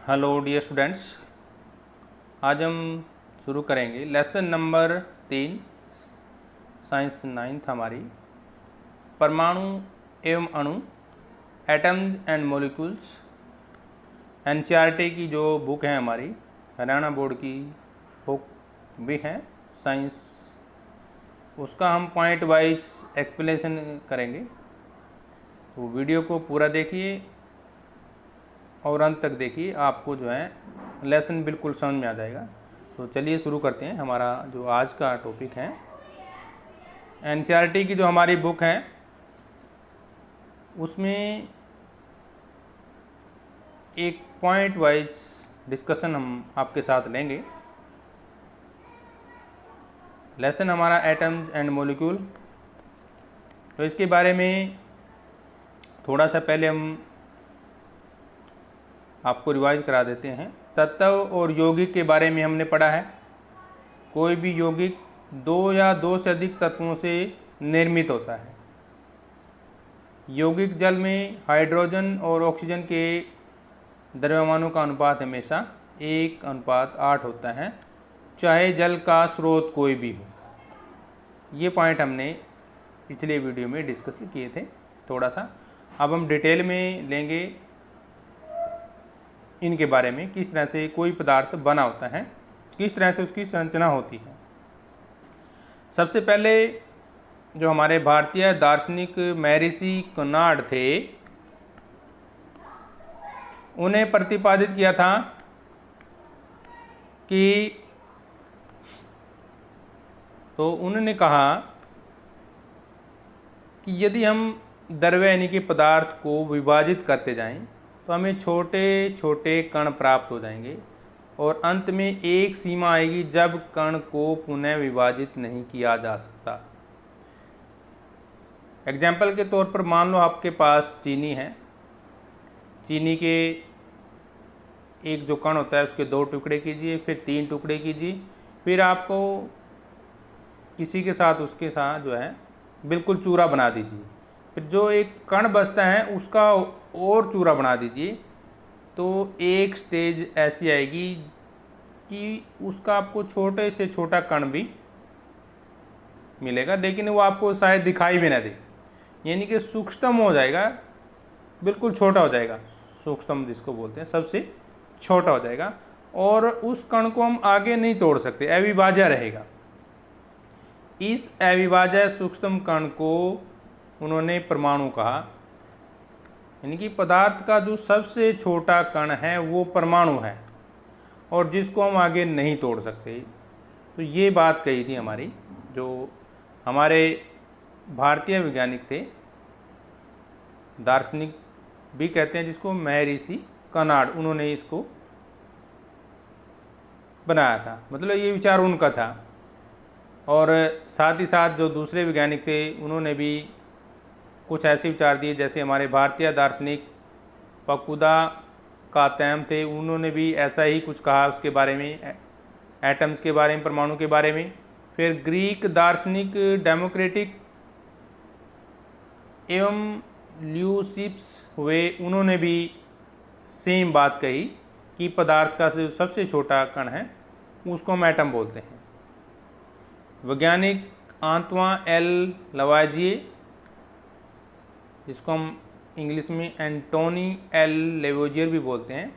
Hello dear students, आज हम शुरू करेंगे लेसन नंबर 3 साइंस 9th हमारी परमाणु एवं अणु एटम्स एंड मॉलिक्यूल्स। एनसीईआरटी की जो बुक है हमारी हरियाणा बोर्ड की बुक भी है साइंस, उसका हम पॉइंट वाइज एक्सप्लेनेशन करेंगे। तो वीडियो को पूरा देखिए और अंत तक देखिए, आपको जो है लेसन बिल्कुल समझ में आ जाएगा। तो चलिए शुरू करते हैं। हमारा जो आज का टॉपिक है एनसीईआरटी की जो हमारी बुक है उसमें एक पॉइंट वाइज डिस्कशन हम आपके साथ लेंगे। लेसन हमारा एटम्स एंड मॉलिक्यूल, तो इसके बारे में थोड़ा सा पहले हम आपको रिवाइज करा देते हैं। तत्व और यौगिक के बारे में हमने पढ़ा है। कोई भी यौगिक दो या दो से अधिक तत्वों से निर्मित होता है। यौगिक जल में हाइड्रोजन और ऑक्सीजन के द्रव्यमानों का अनुपात हमेशा 1:8 होता है, चाहे जल का स्रोत कोई भी हो। ये पॉइंट हमने पिछले वीडियो में डिस्कस किए थे थोड़ा सा। अब हम डिटेल में लेंगे इनके बारे में, किस तरह से कोई पदार्थ बना होता है, किस तरह से उसकी संरचना होती है। सबसे पहले जो हमारे भारतीय दार्शनिक महर्षि कनाड थे, उन्हें प्रतिपादित किया था कि तो उन्होंने कहा कि यदि हम द्रव्य यानी कि पदार्थ को विभाजित करते जाएं तो हमें छोटे छोटे कण प्राप्त हो जाएंगे और अंत में एक सीमा आएगी जब कण को पुनः विभाजित नहीं किया जा सकता। एग्जाम्पल के तौर पर मान लो आपके पास चीनी है। चीनी के एक जो कण होता है उसके 2 टुकड़े कीजिए, फिर 3 टुकड़े कीजिए, फिर आपको किसी के साथ उसके साथ जो है बिल्कुल चूरा बना दीजिए। फिर जो एक कण बचता है उसका और चूरा बना दीजिए। तो एक स्टेज ऐसी आएगी कि उसका आपको छोटे से छोटा कण भी मिलेगा, लेकिन वो आपको शायद दिखाई भी ना दे, यानी कि सूक्ष्म हो जाएगा, बिल्कुल छोटा हो जाएगा। सूक्ष्म जिसको बोलते हैं सबसे छोटा हो जाएगा और उस कण को हम आगे नहीं तोड़ सकते, अविभाज्य रहेगा। इस अविभाज्य सूक्ष्म कण को उन्होंने परमाणु कहा, यानी कि पदार्थ का जो सबसे छोटा कण है वो परमाणु है और जिसको हम आगे नहीं तोड़ सकते। तो ये बात कही थी हमारी, जो हमारे भारतीय वैज्ञानिक थे, दार्शनिक भी कहते हैं जिसको, महर्षि कनाड, उन्होंने इसको बनाया था। मतलब ये विचार उनका था। और साथ ही साथ जो दूसरे वैज्ञानिक थे उन्होंने भी कुछ ऐसे विचार दिए, जैसे हमारे भारतीय दार्शनिक पकुदा कातैम थे, उन्होंने भी ऐसा ही कुछ कहा उसके बारे में, एटम्स के बारे में, परमाणु के बारे में। फिर ग्रीक दार्शनिक डेमोक्रेटिक एवं ल्यूसिप्स हुए, उन्होंने भी सेम बात कही कि पदार्थ का जो सबसे छोटा कण है उसको हम एटम बोलते हैं। वैज्ञानिक आंतवां एल लवाइजिए, जिसको हम इंग्लिश में एंटोनी एल लेवोजियर भी बोलते हैं,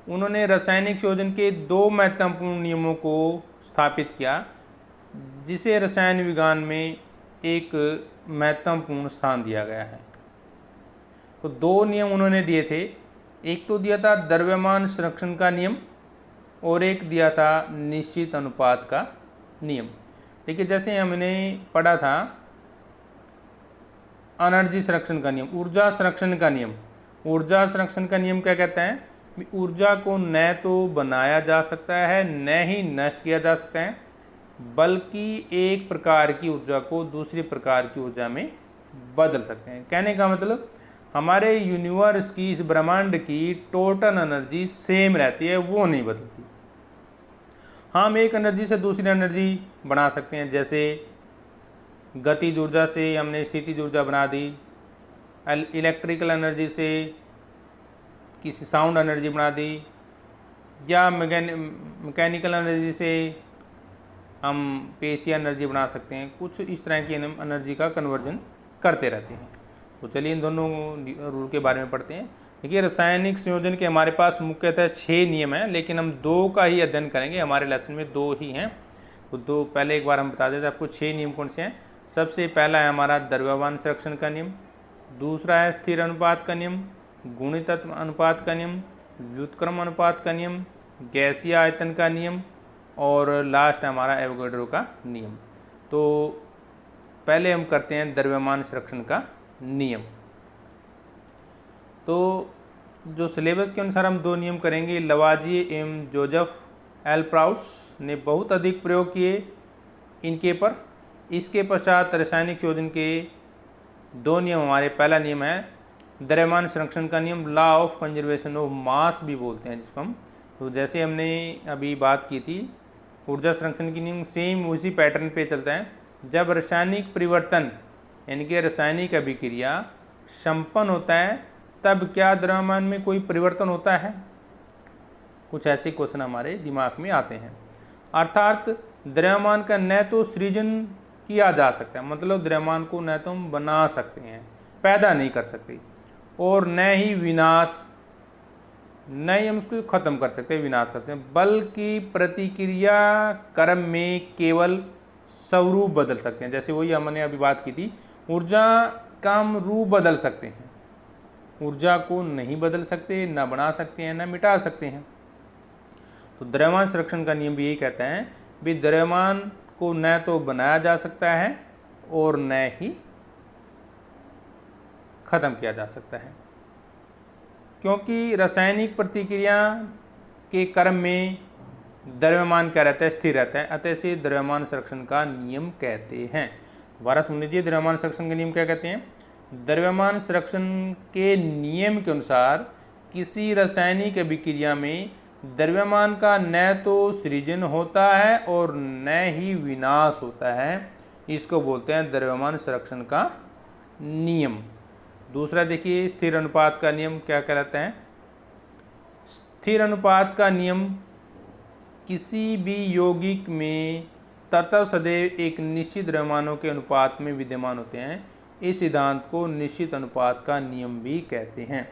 उन्होंने रासायनिक संयोजन के 2 महत्वपूर्ण नियमों को स्थापित किया, जिसे रसायन विज्ञान में एक महत्वपूर्ण स्थान दिया गया है। तो 2 नियम उन्होंने दिए थे। एक तो दिया था द्रव्यमान संरक्षण का नियम और एक दिया था निश्चित अनुपात का नियम। देखिए, जैसे हमने पढ़ा था एनर्जी संरक्षण का नियम, ऊर्जा संरक्षण का नियम। ऊर्जा संरक्षण का नियम क्या कहता है? ऊर्जा को न तो बनाया जा सकता है न ही नष्ट किया जा सकता है, बल्कि एक प्रकार की ऊर्जा को दूसरी प्रकार की ऊर्जा में बदल सकते हैं। कहने का मतलब हमारे यूनिवर्स की, इस ब्रह्मांड की टोटल एनर्जी सेम रहती है, वो नहीं बदलती। हम एक एनर्जी से दूसरी एनर्जी बना सकते हैं, जैसे गतिज ऊर्जा से हमने स्थितिज ऊर्जा बना दी, इलेक्ट्रिकल एनर्जी से किसी साउंड एनर्जी बना दी, या मैकेनिकल एनर्जी से हम पेश या एनर्जी बना सकते हैं, कुछ इस तरह की हम एनर्जी का कन्वर्जन करते रहते हैं। तो चलिए इन दोनों रूल के बारे में पढ़ते हैं। देखिए रासायनिक संयोजन के हमारे पास मुख्यतः 6 नियम हैं, लेकिन हम 2 का ही अध्ययन करेंगे, हमारे लेसन में 2 ही हैं। तो 2 पहले एक बार हम बता देते हैं आपको 6 नियम कौन से हैं। सबसे पहला है हमारा द्रव्यमान संरक्षण का नियम, दूसरा है स्थिर अनुपात का नियम, गुणित अनुपात का नियम, व्युत्क्रम अनुपात का नियम, गैसीय आयतन का नियम और लास्ट है हमारा एवोगैड्रो का नियम। तो पहले हम करते हैं द्रव्यमान संरक्षण का नियम। तो जो सिलेबस के अनुसार हम 2 नियम करेंगे, लवाजिए एवं जोसेफ एल प्राउड्स ने बहुत अधिक प्रयोग किए इनके पर। इसके पश्चात रासायनिक संयोजन के 2 नियम हमारे, पहला नियम है द्रव्यमान संरक्षण का नियम, law of conservation of mass भी बोलते हैं जिसको हम। तो जैसे हमने अभी बात की थी ऊर्जा संरक्षण की नियम, सेम उसी पैटर्न पे चलता है। जब रासायनिक परिवर्तन यानी कि रासायनिक अभिक्रिया संपन्न होता है तब क्या द्रव्यमान में कोई परिवर्तन होता है? कुछ ऐसे क्वेश्चन हमारे दिमाग में आते हैं। अर्थात द्रव्यमान का न तो सृजन किया जा सकता है, मतलब द्रव्यमान को न तो हम बना सकते हैं, पैदा नहीं कर सकते, और न ही विनाश, न ही हम उसको खत्म कर सकते हैं, विनाश कर सकते हैं, बल्कि प्रतिक्रिया क्रम में केवल स्वरूप बदल सकते हैं। जैसे वही हमने अभी बात की थी, ऊर्जा का हम रूप बदल सकते हैं, ऊर्जा को नहीं बदल सकते, न बना सकते हैं, न मिटा सकते हैं। तो द्रव्यमान संरक्षण का नियम भी यही कहता है भी द्रव्यमान को न तो बनाया जा सकता है और न ही खत्म किया जा सकता है, क्योंकि रासायनिक प्रतिक्रिया के क्रम में द्रव्यमान क्या रहता है? स्थिर रहता है। अतः से द्रव्यमान संरक्षण का नियम कहते हैं। दोबारा सुन लीजिए, द्रव्यमान संरक्षण के नियम क्या कहते हैं? द्रव्यमान संरक्षण के नियम के अनुसार किसी रासायनिक अभिक्रिया में द्रव्यमान का न तो सृजन होता है और न ही विनाश होता है, इसको बोलते हैं द्रव्यमान संरक्षण का नियम। दूसरा देखिए स्थिर अनुपात का नियम क्या कहलाता है? स्थिर अनुपात का नियम किसी भी यौगिक में तत्व सदैव एक निश्चित द्रव्यमानों के अनुपात में विद्यमान होते हैं। इस सिद्धांत को निश्चित अनुपात का नियम भी कहते हैं।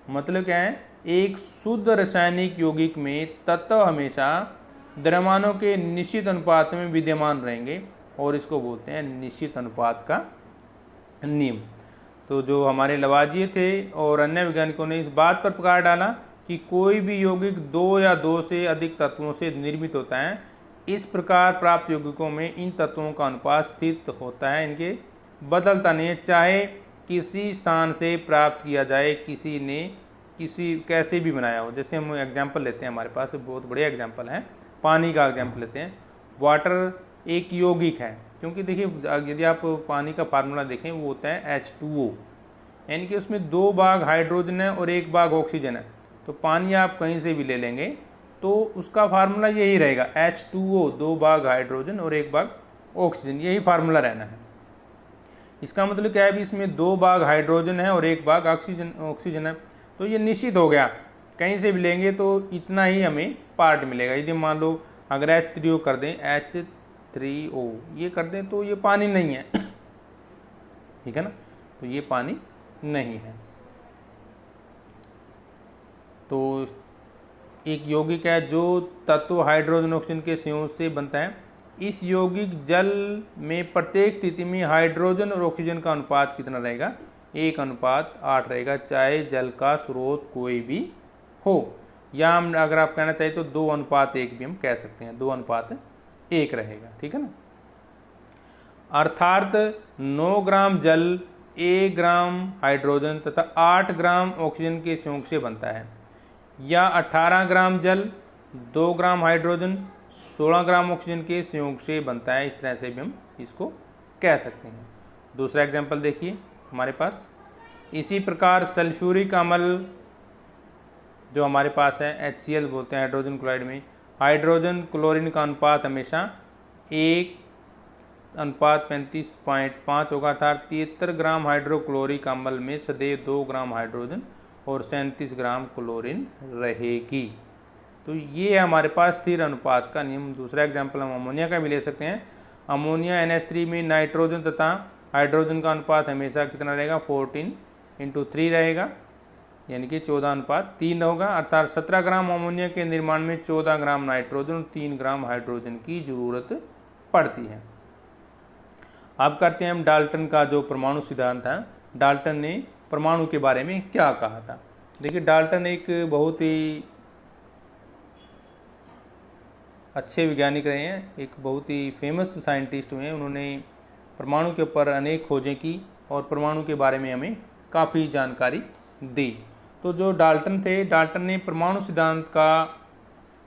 मतलब क्या है? एक शुद्ध रासायनिक यौगिक में तत्व हमेशा द्रव्यमानों के निश्चित अनुपात में विद्यमान रहेंगे और इसको बोलते हैं निश्चित अनुपात का नियम। तो जो हमारे लवाजिए थे और अन्य वैज्ञानिकों ने इस बात पर प्रकाश डाला कि कोई भी यौगिक 2 या 2 से अधिक तत्वों से निर्मित होता है। इस प्रकार प्राप्त यौगिकों में इन तत्वों का अनुपात स्थित होता है, इनके बदलता नहीं है, चाहे किसी स्थान से प्राप्त किया जाए, किसी ने किसी कैसे भी बनाया हो। जैसे हम एग्जाम्पल लेते हैं, हमारे पास बहुत बढ़िया एग्जाम्पल है, पानी का एग्जाम्पल लेते हैं। वाटर एक यौगिक है, क्योंकि देखिए यदि आप पानी का फार्मूला देखें वो होता है H2O, यानी कि उसमें 2 भाग हाइड्रोजन है और 1 भाग ऑक्सीजन है। तो पानी आप कहीं से भी ले लेंगे तो उसका फार्मूला यही रहेगा, H2O, 2 भाग हाइड्रोजन और 1 भाग ऑक्सीजन, यही फार्मूला रहना है। इसका मतलब क्या है भी इसमें 2 भाग हाइड्रोजन है और 1 भाग ऑक्सीजन है, तो ये निश्चित हो गया, कहीं से भी लेंगे तो इतना ही हमें पार्ट मिलेगा। यदि मान लो अगर H3O कर दें, H3O ये कर दें तो ये पानी नहीं है, ठीक है ना, तो ये पानी नहीं है। तो एक यौगिक है जो तत्व हाइड्रोजन ऑक्सीजन के संयोग से बनता है। इस यौगिक जल में प्रत्येक स्थिति में हाइड्रोजन और ऑक्सीजन का अनुपात कितना रहेगा? 1:8 रहेगा, चाहे जल का स्रोत कोई भी हो। या हम अगर आप कहना चाहिए तो 2:1 भी हम कह सकते हैं, 2:1 रहेगा, ठीक है ना। अर्थात 9 ग्राम जल 1 ग्राम हाइड्रोजन तथा 8 ग्राम ऑक्सीजन के संयोग से बनता है, या 18 ग्राम जल 2 ग्राम हाइड्रोजन 16 ग्राम ऑक्सीजन के संयोग से बनता है। इस तरह से भी हम इसको कह सकते हैं। दूसरा एग्जाम्पल देखिए हमारे पास, इसी प्रकार सल्फ्यूरिक अम्ल जो हमारे पास है HCl बोलते हैं हाइड्रोजन क्लोराइड में, हाइड्रोजन क्लोरीन का अनुपात हमेशा 1:35.5 होगा, अर्थात 73 ग्राम हाइड्रोक्लोरिक अम्ल में सदैव 2 ग्राम हाइड्रोजन और 37 ग्राम क्लोरीन रहेगी। तो ये है हमारे पास स्थिर अनुपात का नियम। दूसरा एग्जाम्पल हम अमोनिया का भी ले सकते हैं। अमोनिया NH3 में नाइट्रोजन तथा हाइड्रोजन का अनुपात हमेशा कितना रहेगा, 14:3 रहेगा, यानी कि 14:3 होगा। अर्थात 17 ग्राम अमोनिया के निर्माण में 14 ग्राम नाइट्रोजन और 3 ग्राम हाइड्रोजन की जरूरत पड़ती है। अब करते हैं हम डाल्टन का जो परमाणु सिद्धांत है, डाल्टन ने परमाणु के बारे में क्या कहा था। देखिए, डाल्टन एक बहुत ही अच्छे वैज्ञानिक रहे हैं, एक बहुत ही फेमस साइंटिस्ट हुए हैं। उन्होंने परमाणु के ऊपर अनेक खोजें की और परमाणु के बारे में हमें काफ़ी जानकारी दी। तो जो डाल्टन थे, डाल्टन ने परमाणु सिद्धांत का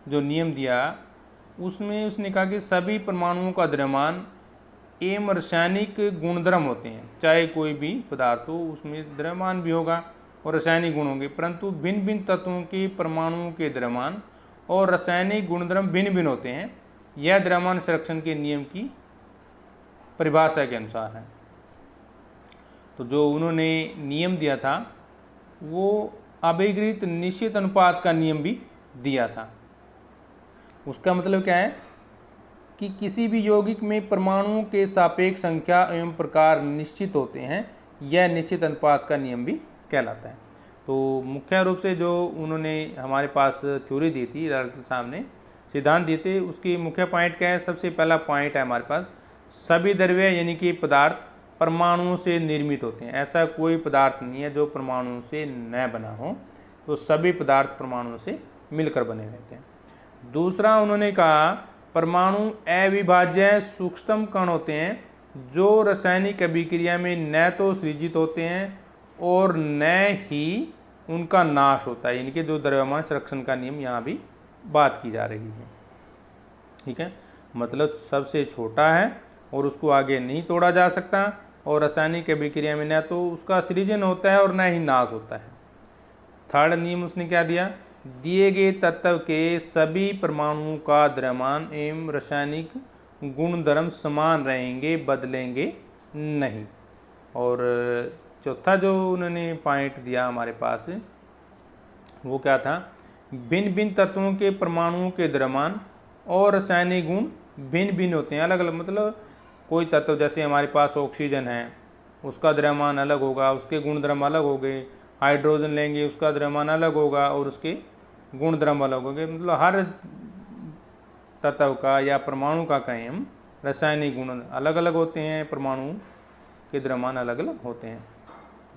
जो नियम दिया उसमें उसने कहा कि सभी परमाणुओं का द्रव्यमान एवं रासायनिक गुणधर्म होते हैं। चाहे कोई भी पदार्थ हो उसमें द्रव्यमान भी होगा और रासायनिक गुण होंगे, परंतु भिन्न भिन्न तत्वों के परमाणुओं के द्रव्यमान और रासायनिक गुणधर्म भिन्न भिन्न होते हैं। यह द्रव्यमान संरक्षण के नियम की परिभाषा के अनुसार है। तो जो उन्होंने नियम दिया था वो अभिगृहित निश्चित अनुपात का नियम भी दिया था। उसका मतलब क्या है कि किसी भी यौगिक में परमाणुओं के सापेक्ष संख्या एवं प्रकार निश्चित होते हैं, यह निश्चित अनुपात का नियम भी कहलाता है। तो मुख्य रूप से जो उन्होंने हमारे पास थ्योरी दी थी, डाल्टन साहब ने सिद्धांत दिए थे, उसकी मुख्य पॉइंट क्या है। सबसे पहला पॉइंट है हमारे पास, सभी द्रव्य यानी कि पदार्थ परमाणुओं से निर्मित होते हैं। ऐसा कोई पदार्थ नहीं है जो परमाणुओं से न बना हो, तो सभी पदार्थ परमाणुओं से मिलकर बने रहते हैं। दूसरा उन्होंने कहा, परमाणु अविभाज्य सूक्ष्म कण होते हैं जो रासायनिक अभिक्रिया में न तो सृजित होते हैं और न ही उनका नाश होता है। यानी कि जो द्रव्यमान संरक्षण का नियम यहाँ भी बात की जा रही है। ठीक है, मतलब सबसे छोटा है और उसको आगे नहीं तोड़ा जा सकता, और रासायनिक अभिक्रिया में न तो उसका सृजन होता है और न ही नाश होता है। थर्ड नियम उसने क्या दिया, दिए गए तत्व के सभी परमाणुओं का द्रव्यमान एवं रासायनिक गुणधर्म समान रहेंगे, बदलेंगे नहीं। और चौथा जो उन्होंने पॉइंट दिया हमारे पास वो क्या था, भिन्न भिन्न तत्वों के परमाणुओं के द्रव्यमान और रासायनिक गुण भिन्न भिन्न होते हैं, अलग अलग। मतलब कोई तत्व जैसे हमारे पास ऑक्सीजन है, उसका द्रव्यमान अलग होगा, उसके गुणधर्म अलग हो गए। हाइड्रोजन लेंगे, उसका द्रव्यमान अलग होगा और उसके गुणधर्म अलग होंगे। मतलब हर तत्व का या परमाणु का कहें हम, रासायनिक गुण अलग अलग होते हैं, परमाणु के द्रव्यमान अलग अलग होते हैं।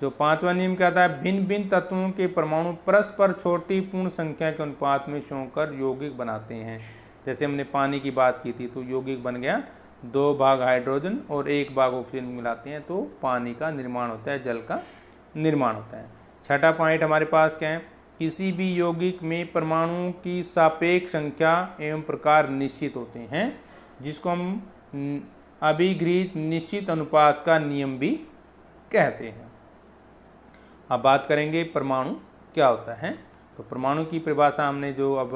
जो पांचवा नियम क्या था, भिन्न भिन्न तत्वों के परमाणु परस्पर छोटी पूर्ण संख्या के अनुपात में छोड़कर यौगिक बनाते हैं। जैसे हमने पानी की बात की थी, तो यौगिक बन गया 2 भाग हाइड्रोजन और 1 भाग ऑक्सीजन मिलाते हैं तो पानी का निर्माण होता है, जल का निर्माण होता है। छठा पॉइंट हमारे पास क्या है, किसी भी यौगिक में परमाणुओं की सापेक्ष संख्या एवं प्रकार निश्चित होते हैं, जिसको हम अभिगृहित निश्चित अनुपात का नियम भी कहते हैं। अब बात करेंगे परमाणु क्या होता है। तो परमाणु की परिभाषा हमने जो अब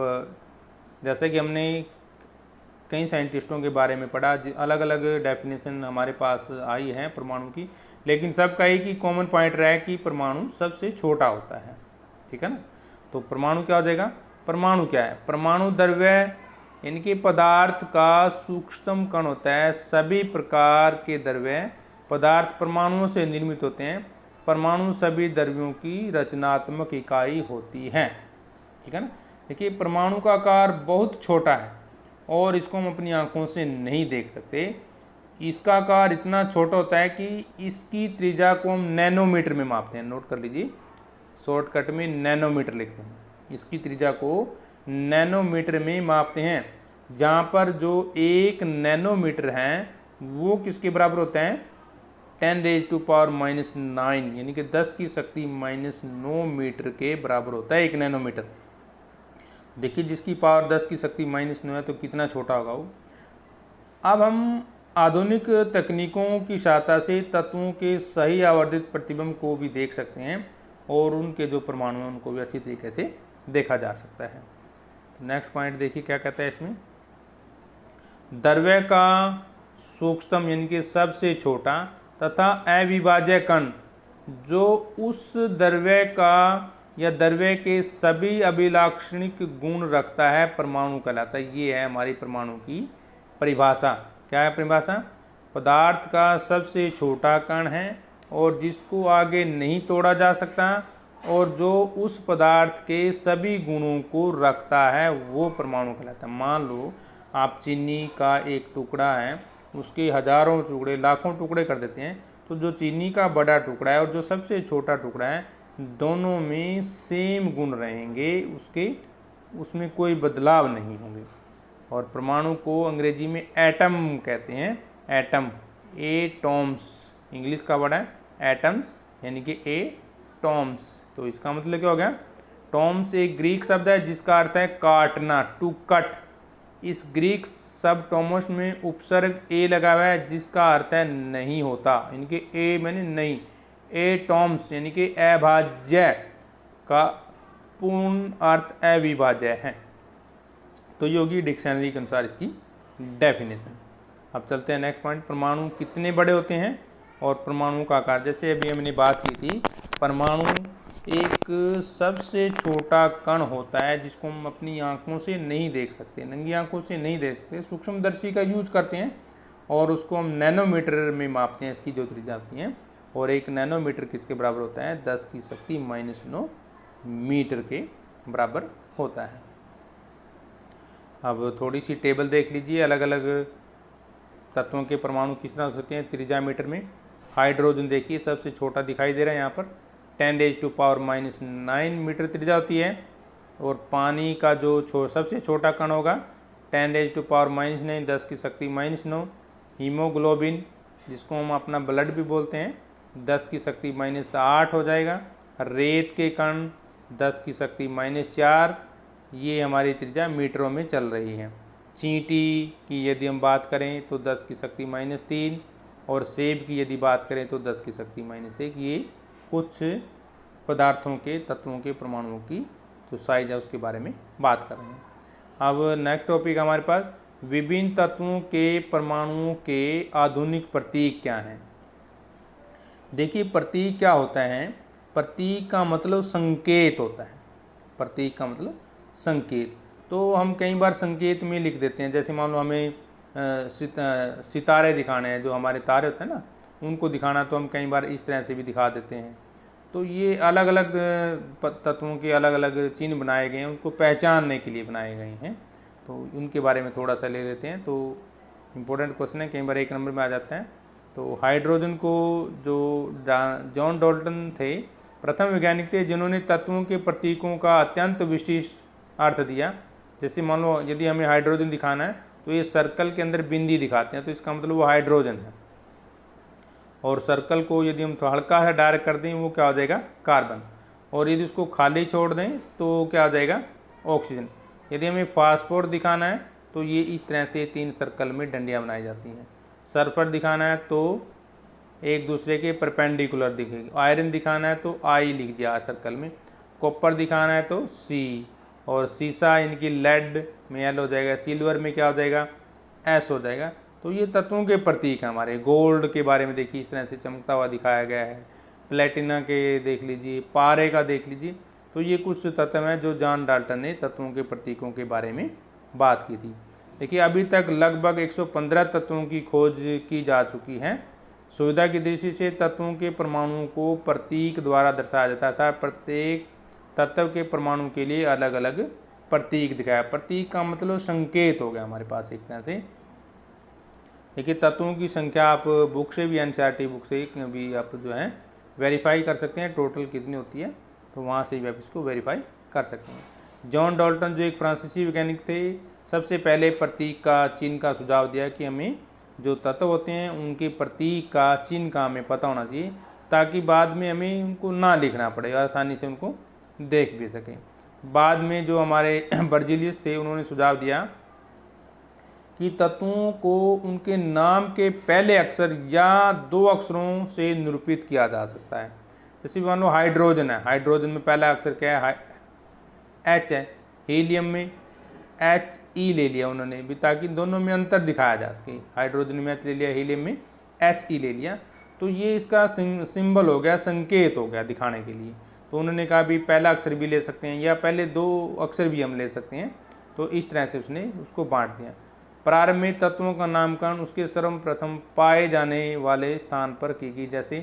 जैसे कि हमने कई साइंटिस्टों के बारे में पढ़ा, अलग अलग डेफिनेशन हमारे पास आई है परमाणु की, लेकिन सबका एक ही कॉमन पॉइंट रहा है कि परमाणु सबसे छोटा होता है। ठीक है ना। तो परमाणु क्या हो जाएगा, परमाणु क्या है, परमाणु द्रव्य यानी कि पदार्थ का सूक्ष्म कण होता है। सभी प्रकार के द्रव्य पदार्थ परमाणुओं से निर्मित होते हैं। परमाणु सभी द्रव्यों की रचनात्मक इकाई होती है। ठीक है ना। देखिए, परमाणु का आकार बहुत छोटा है और इसको हम अपनी आंखों से नहीं देख सकते। इसका आकार इतना छोटा होता है कि इसकी त्रिज्या को हम नैनोमीटर में मापते हैं। नोट कर लीजिए, शॉर्टकट में नैनोमीटर लिखते हैं। इसकी त्रिज्या को नैनोमीटर में मापते हैं, जहाँ पर जो 1 नैनोमीटर है वो किसके बराबर होता है, 10⁻⁻⁹ यानी कि 10 की शक्ति -9 मीटर के बराबर होता है 1 नैनोमीटर। देखिए, जिसकी पावर 10 की शक्ति -9 है तो कितना छोटा होगा वो। अब हम आधुनिक तकनीकों की सहायता से तत्वों के सही आवर्धित प्रतिबिंब को भी देख सकते हैं और उनके जो परमाणु हैं उनको भी अच्छी तरीके से देखा जा सकता है। नेक्स्ट पॉइंट देखिए क्या कहता है इसमें, द्रव्य का सूक्ष्मतम यानी कि सबसे छोटा तथा अविभाज्य कण जो उस द्रव्य का या द्रव्य के सभी अभिलाक्षणिक गुण रखता है परमाणु कहलाता है। ये है हमारी परमाणु की परिभाषा। क्या है परिभाषा? पदार्थ का सबसे छोटा कण है और जिसको आगे नहीं तोड़ा जा सकता और जो उस पदार्थ के सभी गुणों को रखता है वो परमाणु कहलाता है। मान लो आप चीनी का एक टुकड़ा है, उसके हजारों टुकड़े लाखों टुकड़े कर देते हैं, तो जो चीनी का बड़ा टुकड़ा है और जो सबसे छोटा टुकड़ा है, दोनों में सेम गुण रहेंगे, उसमें कोई बदलाव नहीं होंगे। और परमाणु को अंग्रेजी में एटम कहते हैं। एटम, एटॉम्स इंग्लिश का वर्ड है, एटम्स यानी कि एटॉम्स। तो इसका मतलब क्या हो गया? टॉम्स एक ग्रीक शब्द है जिसका अर्थ है काटना, टू कट। इस ग्रीक शब्द टॉमस में उपसर्ग ए लगा हुआ है जिसका अर्थ है नहीं होता, इनके ए मैंने नहीं। एटॉम्स यानी कि अभाज्य का पूर्ण अर्थ अविभाज्य है। तो ये होगी डिक्शनरी के अनुसार इसकी डेफिनेशन। अब चलते हैं नेक्स्ट पॉइंट, परमाणु कितने बड़े होते हैं और परमाणु का आकार। जैसे अभी हमने बात की थी, परमाणु एक सबसे छोटा कण होता है जिसको हम अपनी आंखों से नहीं देख सकते, नंगी आंखों से नहीं देख सकते, सूक्ष्मदर्शी का यूज करते हैं और उसको हम नैनोमीटर में मापते हैं, इसकी जो त्रिज्या होती है। और एक नैनोमीटर किसके बराबर होता है? 10⁻⁻⁹ मीटर के बराबर होता है। अब थोड़ी सी टेबल देख लीजिए, अलग अलग तत्वों के परमाणु किस तरह होते हैं त्रिज्या मीटर में। हाइड्रोजन देखिए सबसे छोटा दिखाई दे रहा है यहाँ पर, 10⁻⁹ मीटर त्रिज्या होती है। और पानी का जो सबसे छोटा कण होगा 10⁻⁹ 10⁻⁹। हीमोग्लोबिन जिसको हम अपना ब्लड भी बोलते हैं 10⁻⁸ हो जाएगा। रेत के कण 10⁻⁴। ये हमारी त्रिज्या मीटरों में चल रही है। चींटी की यदि हम बात करें तो 10⁻³ और सेब की यदि बात करें तो 10⁻⁻1। ये कुछ पदार्थों के तत्वों के परमाणुओं की जो साइज है उसके बारे में बात कर रहे हैं। अब नेक्स्ट टॉपिक हमारे पास, विभिन्न तत्वों के परमाणुओं के आधुनिक प्रतीक क्या हैं। देखिए प्रतीक क्या होता है? प्रतीक का मतलब संकेत होता है। प्रतीक का मतलब संकेत। तो हम कई बार संकेत में लिख देते हैं, जैसे मान लो हमें सितारे दिखाने हैं, जो हमारे तारे होते हैं ना, उनको दिखाना, तो हम कई बार इस तरह से भी दिखा देते हैं। तो ये अलग अलग तत्वों के अलग अलग चिन्ह बनाए गए हैं, उनको पहचानने के लिए बनाए गए हैं। तो उनके बारे में थोड़ा सा ले लेते हैं। तो इम्पोर्टेंट क्वेश्चन है, कई बार एक नंबर में आ जाता है। तो हाइड्रोजन को जो जॉन डाल्टन थे, प्रथम वैज्ञानिक थे जिन्होंने तत्वों के प्रतीकों का अत्यंत विशिष्ट अर्थ दिया। जैसे मान लो यदि हमें हाइड्रोजन दिखाना है तो ये सर्कल के अंदर बिंदी दिखाते हैं, तो इसका मतलब वो हाइड्रोजन है। और सर्कल को यदि हम तो हल्का सा डायरेक्ट कर दें वो क्या हो जाएगा? कार्बन। और यदि उसको खाली छोड़ दें तो क्या हो जाएगा? ऑक्सीजन। यदि हमें फास्फोर दिखाना है तो ये इस तरह से 3 सर्कल में डंडियाँ बनाई जाती हैं। सल्फर दिखाना है तो एक दूसरे के परपेंडिकुलर दिखेगी। आयरन दिखाना है तो आई लिख दिया सर्कल में। कॉपर दिखाना है तो सी। और सीसा इनकी लेड में एल हो जाएगा। सिल्वर में क्या हो जाएगा? एस हो जाएगा। तो ये तत्वों के प्रतीक हैं हमारे। गोल्ड के बारे में देखिए इस तरह से चमकता हुआ दिखाया गया है। प्लेटिना के देख लीजिए, पारे का देख लीजिए। तो ये कुछ तत्व हैं जो जॉन डाल्टन ने तत्वों के प्रतीकों के बारे में बात की थी। देखिए अभी तक लगभग 115 तत्वों की खोज की जा चुकी है। सुविधा की दृष्टि से तत्वों के परमाणुओं को प्रतीक द्वारा दर्शाया जाता था। प्रत्येक तत्व के परमाणु के लिए अलग अलग प्रतीक दिखाया। प्रतीक का मतलब संकेत हो गया हमारे पास एक तरह से। देखिए तत्वों की संख्या आप बुक से भी, एनसीईआरटी बुक से भी आप जो है वेरीफाई कर सकते हैं, टोटल कितनी होती है, तो वहाँ से भी आप इसको वेरीफाई कर सकते हैं। जॉन डाल्टन जो एक फ्रांसीसी वैज्ञानिक थे, सबसे पहले प्रतीक का चिन्ह का सुझाव दिया कि हमें जो तत्व होते हैं उनके प्रतीक का चिन्ह का हमें पता होना चाहिए, ताकि बाद में हमें उनको ना लिखना पड़े, आसानी से उनको देख भी सकें। बाद में जो हमारे बर्जीलियस थे उन्होंने सुझाव दिया कि तत्वों को उनके नाम के पहले अक्षर या 2 अक्षरों से निरूपित किया जा सकता है। जैसे मान लो हाइड्रोजन है, हाइड्रोजन में पहला अक्षर क्या है? एच है। हीलियम में HE ले लिया उन्होंने भी, ताकि दोनों में अंतर दिखाया जा सके। हाइड्रोजन में H ले लिया, हीलियम में HE ले लिया। तो ये इसका सिंबल हो गया, संकेत हो गया दिखाने के लिए। तो उन्होंने कहा भी पहला अक्षर भी ले सकते हैं या पहले 2 अक्षर भी हम ले सकते हैं, तो इस तरह से उसने उसको बांट दिया। प्रारंभ में तत्वों का नामकरण उसके सर्वप्रथम पाए जाने वाले स्थान पर की गई। जैसे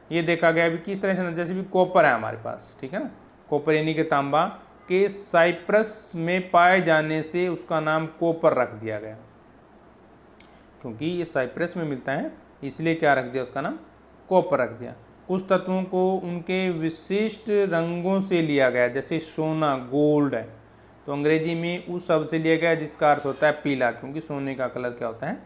ये देखा गया भी किस तरह से, जैसे भी कॉपर है हमारे पास, ठीक है ना, कॉपर यानी कि तांबा के साइप्रस में पाए जाने से उसका नाम कॉपर रख दिया गया, क्योंकि ये साइप्रस में मिलता है इसलिए क्या रख दिया, उसका नाम कॉपर रख दिया। कुछ तत्वों को उनके विशिष्ट रंगों से लिया गया, जैसे सोना गोल्ड है तो अंग्रेजी में उस शब्द से लिया गया जिसका अर्थ होता है पीला, क्योंकि सोने का कलर क्या होता है,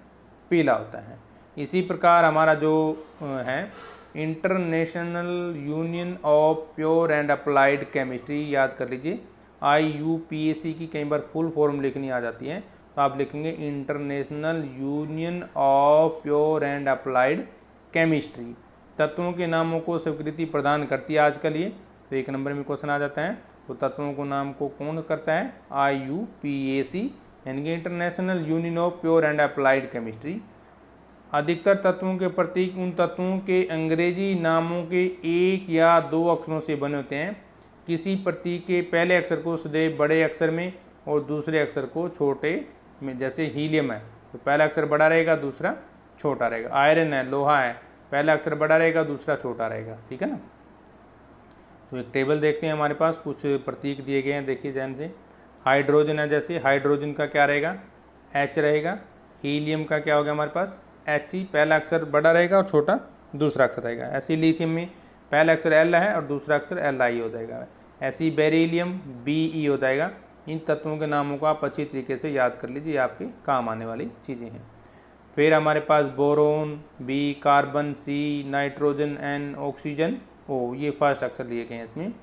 पीला होता है। इसी प्रकार हमारा जो है international union of pure and applied chemistry, याद कर लीजिए IUPAC की कई बार फुल फॉर्म लिखनी आ जाती है, तो आप लिखेंगे international union of pure and applied chemistry. तत्वों के नामों को स्वीकृति प्रदान करती है आजकल ये, तो 1 नंबर में क्वेश्चन आ जाता है। तो तत्वों को नाम को कौन करता है, IUPAC यानी कि international union of pure and applied chemistry. अधिकतर तत्वों के प्रतीक उन तत्वों के अंग्रेजी नामों के 1 या 2 अक्षरों से बने होते हैं। किसी प्रतीक के पहले अक्षर को सदैव बड़े अक्षर में और दूसरे अक्षर को छोटे में, जैसे हीलियम है तो पहला अक्षर बड़ा रहेगा दूसरा छोटा रहेगा। आयरन है, लोहा है, पहला अक्षर बड़ा रहेगा दूसरा छोटा रहेगा, ठीक है ना। तो एक टेबल देखते हैं, हमारे पास कुछ प्रतीक दिए गए हैं, देखिए ध्यान से। हाइड्रोजन है, जैसे हाइड्रोजन का क्या रहेगा, H रहेगा। हीलियम का क्या होगा हमारे पास, He, पहला अक्षर बड़ा रहेगा और छोटा दूसरा अक्षर रहेगा। ऐसे लिथियम में पहला अक्षर L है और दूसरा अक्षर Li हो जाएगा। ऐसे बेरिलियम Be हो जाएगा। इन तत्वों के नामों को आप अच्छी तरीके से याद कर लीजिए, आपके काम आने वाली चीज़ें हैं। फिर हमारे पास boron B, carbon C, nitrogen N, oxygen O, ये फर्स्ट अक्षर लिए गए हैं इसमें।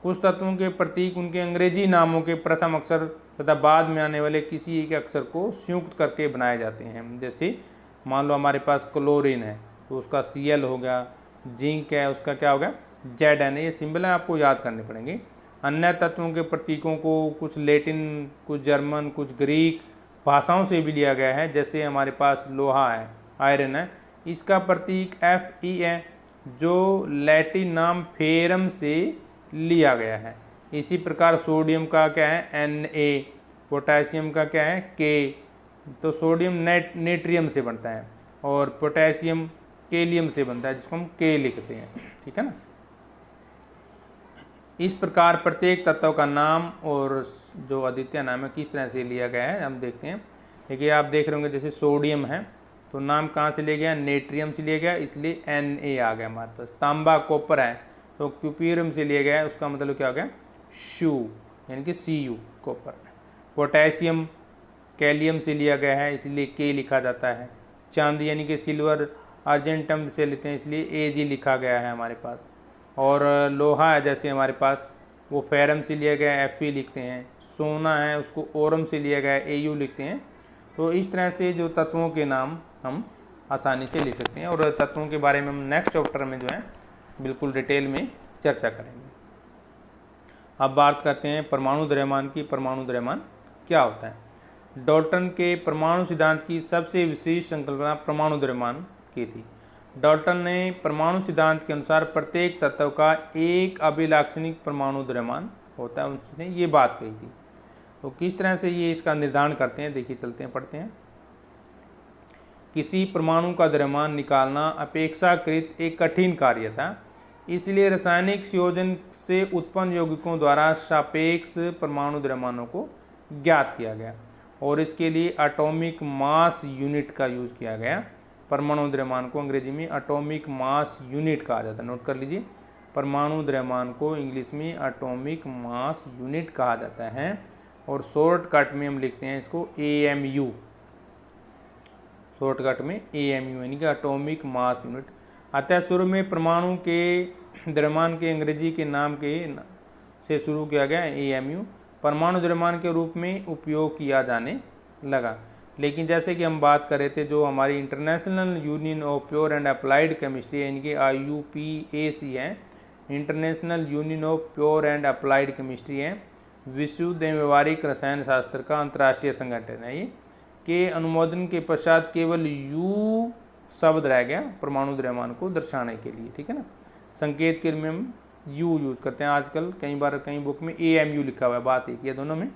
कुछ तत्वों के प्रतीक उनके अंग्रेजी नामों के प्रथम अक्षर तथा बाद में आने वाले किसी एक अक्षर को संयुक्त करके बनाए जाते हैं। जैसे मान लो हमारे पास क्लोरीन है तो उसका Cl हो गया, जिंक है उसका क्या होगा, Zn। ये सिंबल है, आपको याद करने पड़ेंगे। अन्य तत्वों के प्रतीकों को कुछ लैटिन, कुछ जर्मन, कुछ ग्रीक भाषाओं से भी लिया गया है। जैसे हमारे पास लोहा है, आयरन है, इसका प्रतीक Fe है जो लैटिन नाम फेरम से लिया गया है। इसी प्रकार सोडियम का क्या है, Na, पोटेशियम का क्या है, K, तो सोडियम नेट्रियम से बनता है और पोटेशियम केलियम से बनता है, जिसको हम K लिखते हैं, ठीक है ना। इस प्रकार प्रत्येक तत्व का नाम और जो अद्वितीय नाम है किस तरह से लिया गया है हम देखते हैं। देखिए आप देख रहे होंगे, जैसे सोडियम है तो नाम कहाँ से लिया गया, नेट्रियम से लिया गया, इसलिए Na आ गया हमारे पास। तांबा कॉपर है तो क्यूपीरियम से लिया गया है, उसका मतलब क्या हो गया, शू यानी कि Cu, कॉपर। पोटेशियम कैलियम से लिया गया है इसलिए K लिखा जाता है। चांदी यानी कि सिल्वर अर्जेंटम से लेते हैं इसलिए Ag लिखा गया है हमारे पास। और लोहा है जैसे हमारे पास, वो फेरम से लिया गया है, Fe लिखते हैं। सोना है उसको ओरम से लिया गया है, Au लिखते हैं। तो इस तरह से जो तत्वों के नाम हम आसानी से लिख सकते हैं और तत्वों के बारे में हम नेक्स्ट चैप्टर में जो है बिल्कुल डिटेल में चर्चा करेंगे। अब बात करते हैं परमाणु द्रव्यमान की। परमाणु द्रव्यमान क्या होता है। डाल्टन के परमाणु सिद्धांत की सबसे विशेष संकल्पना परमाणु द्रव्यमान की थी। डाल्टन ने परमाणु सिद्धांत के अनुसार प्रत्येक तत्व का एक अभिलाक्षणिक परमाणु द्रव्यमान होता है, उसने ये बात कही थी। तो किस तरह से ये इसका निर्धारण करते हैं, देखिए चलते हैं पढ़ते हैं। किसी परमाणु का द्रव्यमान निकालना अपेक्षाकृत एक कठिन कार्य था, इसलिए रासायनिक संयोजन से उत्पन्न यौगिकों द्वारा सापेक्ष परमाणु द्रव्यमानों को ज्ञात किया गया और इसके लिए एटॉमिक मास यूनिट का यूज किया गया। परमाणु द्रव्यमान को अंग्रेजी में एटॉमिक मास यूनिट कहा जाता है, नोट कर लीजिए। परमाणु द्रव्यमान को इंग्लिश में एटॉमिक मास यूनिट कहा जाता है और शॉर्टकट में हम लिखते हैं इसको AMU, शॉर्टकट में AMU यानी कि एटॉमिक मास यूनिट। अतः शुरू में परमाणु के द्रव्यमान के अंग्रेजी के नाम के से शुरू किया गया AMU परमाणु द्रव्यमान के रूप में उपयोग किया जाने लगा। लेकिन जैसे कि हम बात कर रहे थे, जो हमारी international union of pure and applied chemistry यानी कि IUPAC है, international union of pure and applied chemistry है, विशुद्ध एवं व्यवहारिक रसायन शास्त्र का अंतर्राष्ट्रीय संगठन है। ये के अनुमोदन के पश्चात केवल U शब्द रह गया परमाणु द्रव्यमान को दर्शाने के लिए, ठीक है ना। संकेत के में यू यूज़ करते हैं आजकल, कई बार कई बुक में AMU लिखा हुआ है, बात एक ही है दोनों में।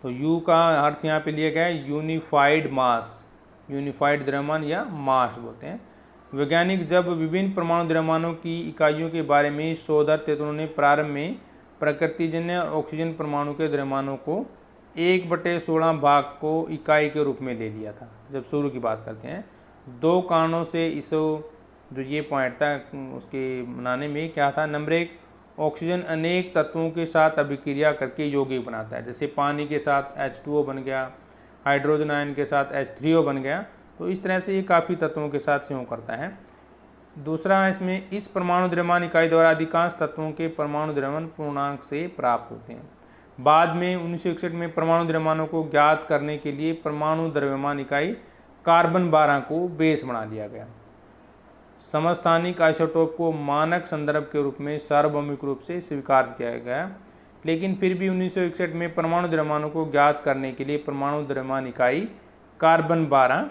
तो यू का अर्थ यहाँ पे लिया गया है यूनिफाइड मास, यूनिफाइड द्रव्यमान या मास बोलते हैं। वैज्ञानिक जब विभिन्न परमाणु द्रव्यमानों की इकाइयों के बारे में शोधार्थ थे तो उन्होंने प्रारंभ में प्रकृतिजन्य ऑक्सीजन परमाणु के द्रव्यमानों को 1/16 भाग को इकाई के रूप में ले लिया था। जब शुरू की बात करते हैं, दो कारणों से इसो जो ये पॉइंट था उसके बनाने में क्या था, नंबर 1, ऑक्सीजन अनेक तत्वों के साथ अभिक्रिया करके यौगिक बनाता है, जैसे पानी के साथ H2O बन गया, हाइड्रोजन आयन के साथ H3O बन गया, तो इस तरह से ये काफ़ी तत्वों के साथ संयोग करता है। दूसरा, इसमें इस परमाणु द्रव्यमान इकाई द्वारा अधिकांश तत्वों के परमाणु द्रव्यमान पूर्णांक से प्राप्त होते हैं। बाद में 1961 में परमाणु द्रव्यमानों को ज्ञात करने के लिए परमाणु द्रव्यमान इकाई कार्बन 12 को बेस बना दिया गया। समस्थानिक आइसोटोप को मानक संदर्भ के रूप में सार्वभौमिक रूप से स्वीकार किया गया, लेकिन फिर भी 1961 में परमाणु द्रव्यमानों को ज्ञात करने के लिए परमाणु द्रव्यमान इकाई कार्बन 12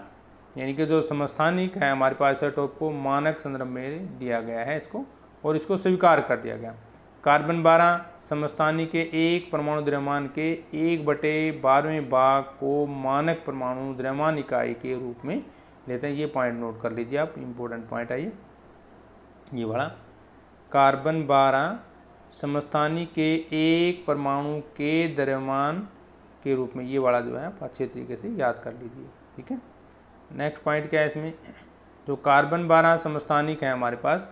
यानी कि जो समस्थानिक है हमारे पास आइसोटोप को मानक संदर्भ में दिया गया है इसको, और इसको स्वीकार कर दिया गया। कार्बन 12 समस्थानिक के एक परमाणु द्रव्यमान के 1/12 भाग को मानक परमाणु द्रव्यमान इकाई के रूप में लेते हैं। ये पॉइंट नोट कर लीजिए आप, इम्पोर्टेंट पॉइंट है ये बड़ा। कार्बन 12 समस्थानिक के एक परमाणु के द्रव्यमान के रूप में, ये वाला जो है आप अच्छे तरीके से याद कर लीजिए, ठीक है। नेक्स्ट पॉइंट क्या है इसमें, जो कार्बन 12 समस्थानिक है हमारे पास,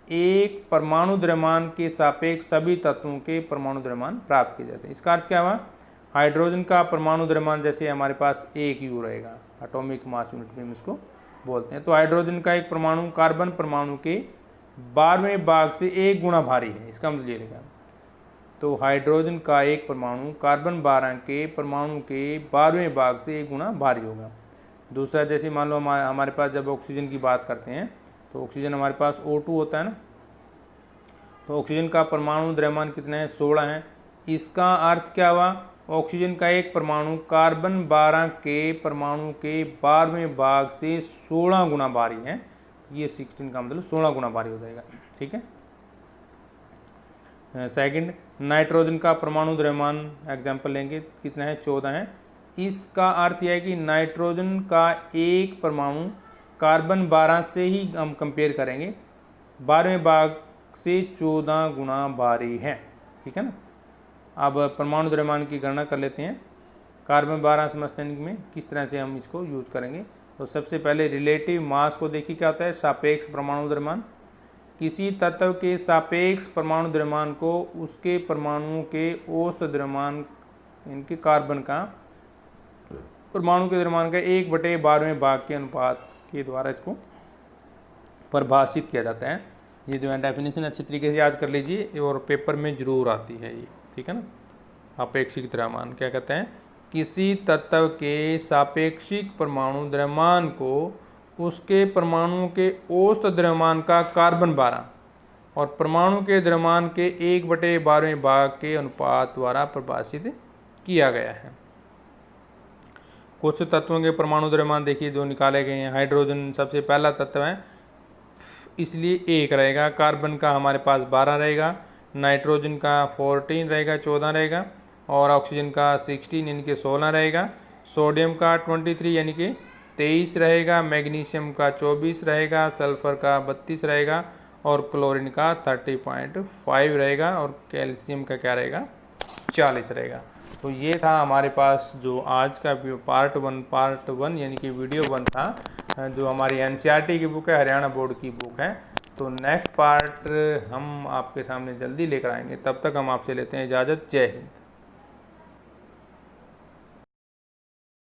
एक परमाणु द्रव्यमान के सापेक्ष सभी तत्वों के परमाणु द्रव्यमान प्राप्त किए जाते हैं। इसका अर्थ क्या हुआ, हाइड्रोजन का परमाणु द्रव्यमान जैसे हमारे पास 1 U रहेगा, एटॉमिक मास यूनिट में हम इसको बोलते हैं। तो हाइड्रोजन का एक परमाणु कार्बन परमाणु के 12वें भाग से 1 गुना भारी है, इसका मतलब ये रहेगा। तो हाइड्रोजन का एक परमाणु कार्बन 12 के परमाणु के 12वें भाग से 1 गुना भारी होगा। दूसरा, जैसे मान लो हमारे पास जब ऑक्सीजन की बात करते हैं तो ऑक्सीजन हमारे पास O2 होता है ना, तो ऑक्सीजन का परमाणु द्रव्यमान कितना है, 16 है। इसका अर्थ क्या हुआ, ऑक्सीजन का एक परमाणु कार्बन 12 के परमाणु के 12वें भाग से 16 गुना भारी है। ये 16 का मतलब 16 गुना भारी हो जाएगा, ठीक है। सेकंड, नाइट्रोजन का परमाणु द्रव्यमान एग्जाम्पल लेंगे, कितना है, 14 है। इसका अर्थ यह है कि नाइट्रोजन का एक परमाणु कार्बन 12 से ही हम कंपेयर करेंगे, 12वें भाग से 14 गुना भारी है, ठीक है ना। अब परमाणु द्रव्यमान की गणना कर लेते हैं। कार्बन 12 समस्थानिक में किस तरह से हम इसको यूज करेंगे, तो सबसे पहले रिलेटिव मास को देखिए क्या होता है, सापेक्ष परमाणु द्रव्यमान। किसी तत्व के सापेक्ष परमाणु द्रव्यमान को उसके परमाणुओं के औसत द्रव्यमान, इनके कार्बन का परमाणु के द्रव्यमान का 1/12वें भाग के अनुपात के द्वारा इसको परिभाषित किया जाता है। ये जो है डेफिनेशन अच्छी तरीके से याद कर लीजिए और पेपर में जरूर आती है ये, ठीक है ना। आपेक्षिक द्रव्यमान क्या कहते हैं, किसी तत्व के सापेक्षिक परमाणु द्रव्यमान को उसके परमाणुओं के औसत द्रव्यमान का कार्बन 12 और परमाणु के द्रव्यमान के 1/12वें भाग के अनुपात द्वारा परिभाषित किया गया है। कुछ तत्वों के परमाणु द्रव्यमान देखिए जो निकाले गए हैं। हाइड्रोजन सबसे पहला तत्व है, इसलिए 1 रहेगा। कार्बन का हमारे पास 12 रहेगा, नाइट्रोजन का 14 रहेगा, 14 रहेगा, और ऑक्सीजन का 16 यानी कि 16 रहेगा। सोडियम का 23 यानी कि 23 रहेगा, मैग्नीशियम का 24 रहेगा, सल्फर का 32 रहेगा, और क्लोरीन का 30.5 रहेगा, और कैल्शियम का क्या रहेगा, 40 रहेगा। तो ये था हमारे पास जो आज का पार्ट वन यानी कि वीडियो 1 था, जो हमारी NCERT की बुक है, हरियाणा बोर्ड की बुक है। तो नेक्स्ट पार्ट हम आपके सामने जल्दी लेकर आएंगे, तब तक हम आपसे लेते हैं इजाज़त। जय हिंद।